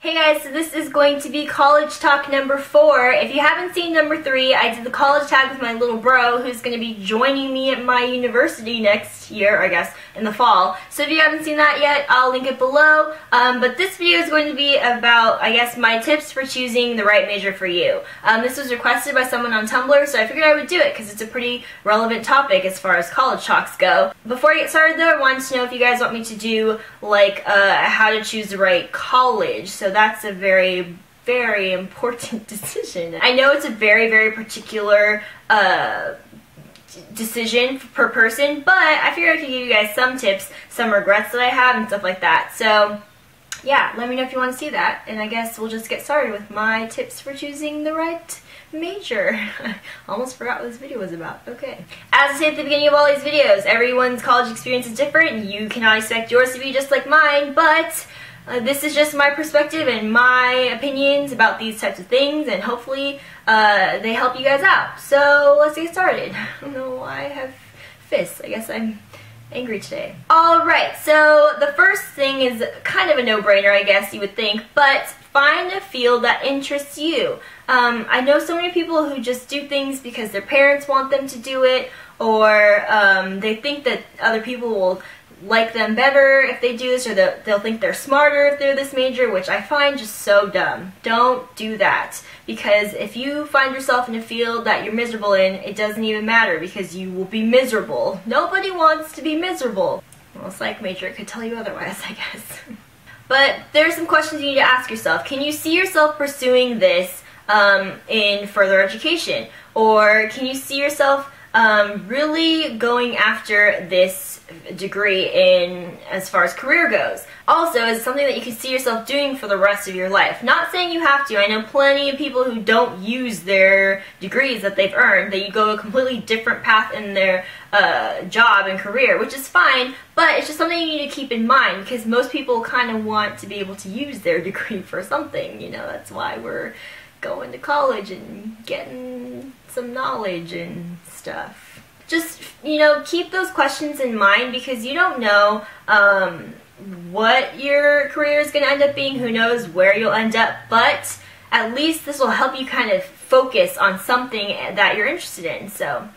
Hey guys, so this is going to be College Talk number 4. If you haven't seen number 3, I did the college tag with my little bro who's going to be joining me at my university next year, I guess, in the fall. So if you haven't seen that yet, I'll link it below. But this video is going to be about, I guess, my tips for choosing the right major for you. This was requested by someone on Tumblr, so I figured I would do it because it's a pretty relevant topic as far as college talks go. Before I get started though, I wanted to know if you guys want me to do, like, how to choose the right college. So that's a very, very important decision. I know it's a very, very particular decision per person, but I figured I could give you guys some tips, some regrets that I have, and stuff like that. So yeah, let me know if you want to see that, and I guess we'll just get started with my tips for choosing the right major. I almost forgot what this video was about. Okay. As I say at the beginning of all these videos, everyone's college experience is different, and you cannot expect yours to be just like mine, but this is just my perspective and my opinions about these types of things, and hopefully they help you guys out. So let's get started. I don't know why I have fists. I guess I'm angry today. Alright, so the first thing is kind of a no-brainer, I guess you would think, but find a field that interests you. I know so many people who just do things because their parents want them to do it, or they think that other people will like them better if they do this, or they'll think they're smarter if they're this major, which I find just so dumb. Don't do that, because if you find yourself in a field that you're miserable in, it doesn't even matter because you will be miserable. Nobody wants to be miserable. Well, a psych major could tell you otherwise, I guess. But there's some questions you need to ask yourself. Can you see yourself pursuing this in further education? Or can you see yourself really going after this degree in as far as career goes? Also, is it something that you can see yourself doing for the rest of your life? Not saying you have to. I know plenty of people who don't use their degrees that they've earned, that you go a completely different path in their job and career, which is fine, but it's just something you need to keep in mind, because most people kind of want to be able to use their degree for something. You know, that's why we're going to college and getting some knowledge and stuff. Just, you know, keep those questions in mind, because you don't know what your career is going to end up being. Who knows where you'll end up, but at least this will help you kind of focus on something that you're interested in. So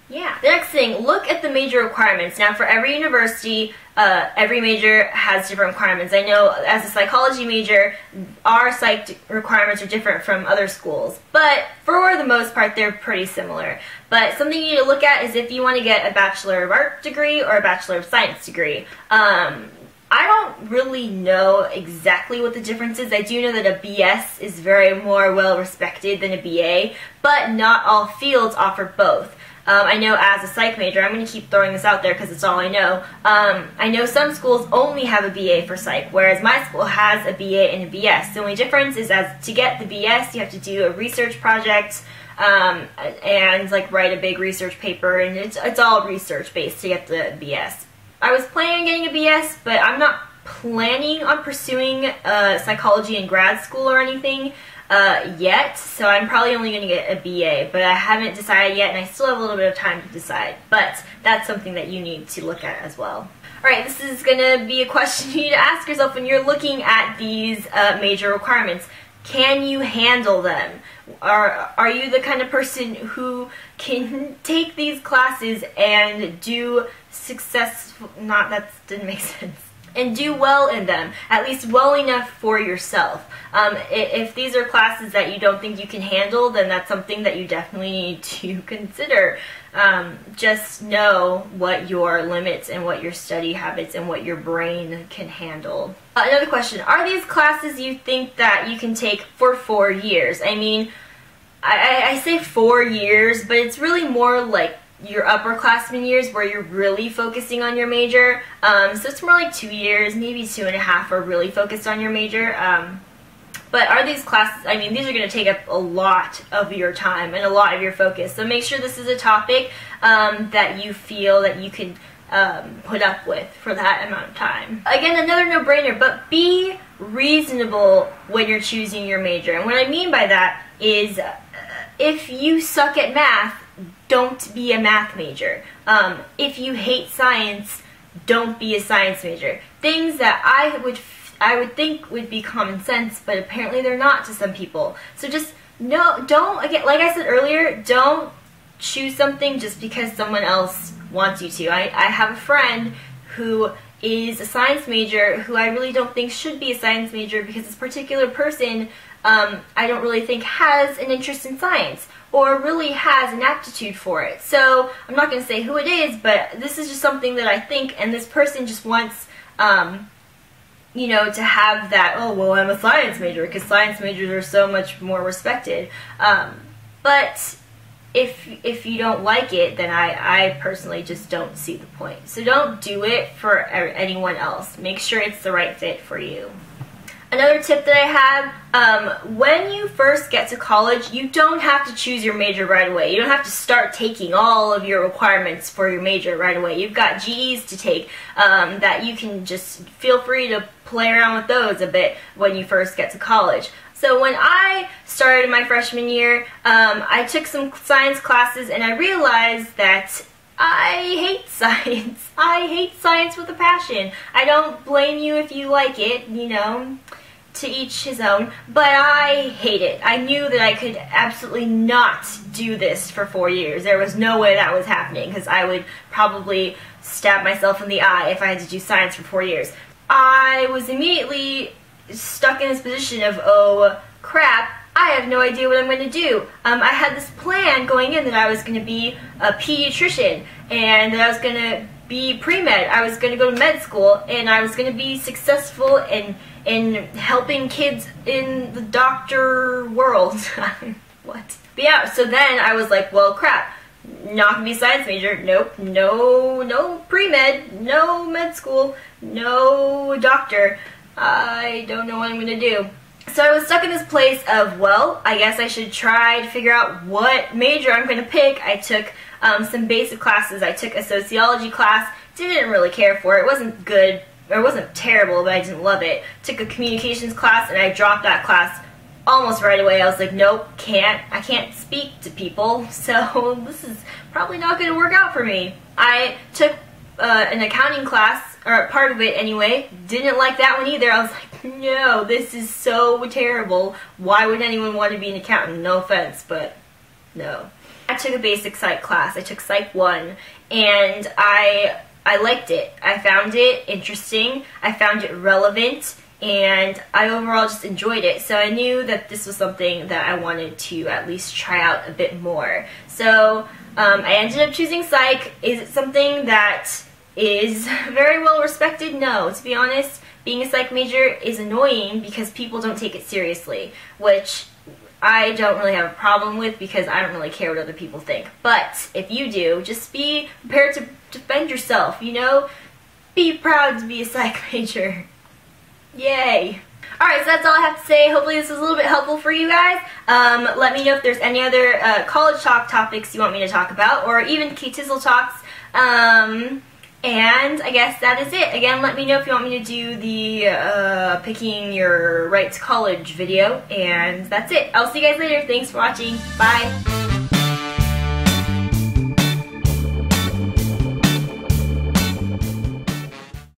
yeah. The next thing, look at the major requirements. Now, for every university, every major has different requirements. I know as a psychology major, our psych requirements are different from other schools, but for the most part, they're pretty similar. But something you need to look at is if you want to get a Bachelor of Arts degree or a Bachelor of Science degree. I don't really know exactly what the difference is. I do know that a BS is very more well respected than a BA, but not all fields offer both. I know as a psych major, I'm going to keep throwing this out there because it's all I know. I know some schools only have a BA for psych, whereas my school has a BA and a BS. The only difference is to get the BS, you have to do a research project and like write a big research paper, and it's all research based to get the BS. I was planning on getting a BS, but I'm not planning on pursuing psychology in grad school or anything yet, so I'm probably only going to get a BA, but I haven't decided yet, and I still have a little bit of time to decide, but that's something that you need to look at as well. Alright, this is going to be a question you need to ask yourself when you're looking at these major requirements. Can you handle them? Are you the kind of person who can take these classes and do that didn't make sense. And do well in them, at least well enough for yourself. If these are classes that you don't think you can handle, then that's something that you definitely need to consider. Just know what your limits and what your study habits and what your brain can handle. Another question, are these classes you think that you can take for 4 years? I mean, I say 4 years, but it's really more like your upperclassmen years where you're really focusing on your major. So it's more like 2 years, maybe 2.5 are really focused on your major. But are these classes, I mean, these are going to take up a lot of your time and a lot of your focus. So make sure this is a topic that you feel that you can put up with for that amount of time. Again, another no-brainer, but be reasonable when you're choosing your major. And what I mean by that is if you suck at math, don't be a math major. If you hate science, don't be a science major. Things that I would I would think would be common sense, but apparently they're not to some people. So just don't, again, like I said earlier, don't choose something just because someone else wants you to. I have a friend who is a science major who I really don't think should be a science major because this particular person I don't really think has an interest in science or really has an aptitude for it. So I'm not going to say who it is, but this is just something that I think, and this person just wants you know, to have that, oh, well, I'm a science major, because science majors are so much more respected. But if you don't like it, then I personally just don't see the point. So don't do it for anyone else. Make sure it's the right fit for you. Another tip that I have, when you first get to college, you don't have to choose your major right away. You don't have to start taking all of your requirements for your major right away. You've got GEs to take that you can just feel free to play around with those a bit when you first get to college. So when I started my freshman year, I took some science classes and I realized that I hate science. I hate science with a passion. I don't blame you if you like it, you know, to each his own, but I hate it. I knew that I could absolutely not do this for 4 years. There was no way that was happening because I would probably stab myself in the eye if I had to do science for 4 years. I was immediately stuck in this position of, oh crap, I have no idea what I'm going to do. I had this plan going in that I was going to be a pediatrician and that I was going to be pre-med. I was going to go to med school and I was going to be successful in helping kids in the doctor world. What? But yeah, so then I was like, well, crap. Not going to be a science major. Nope. No pre-med. No med school. No doctor. I don't know what I'm going to do. So I was stuck in this place of, well, I guess I should try to figure out what major I'm going to pick. I took some basic classes. I took a sociology class. Didn't really care for it. It wasn't good, or it wasn't terrible, but I didn't love it. Took a communications class, and I dropped that class almost right away. I was like, nope, I can't speak to people, so this is probably not going to work out for me. I took an accounting class, or part of it anyway. Didn't like that one either. I was like, no, this is so terrible. Why would anyone want to be an accountant? No offense, but no. I took a basic psych class. I took Psych 1, and I liked it. I found it interesting. I found it relevant, and I overall just enjoyed it. So I knew that this was something that I wanted to at least try out a bit more. So I ended up choosing psych. Is it something that is very well respected? No. To be honest, being a psych major is annoying because people don't take it seriously, which I don't really have a problem with because I don't really care what other people think. But if you do, just be prepared to defend yourself, you know? Be proud to be a psych major. Yay! Alright, so that's all I have to say. Hopefully this was a little bit helpful for you guys. Let me know if there's any other college talk topics you want me to talk about, or even katizzzletalks. And I guess that is it. Again, let me know if you want me to do the picking your right to college video. And that's it. I'll see you guys later. Thanks for watching. Bye.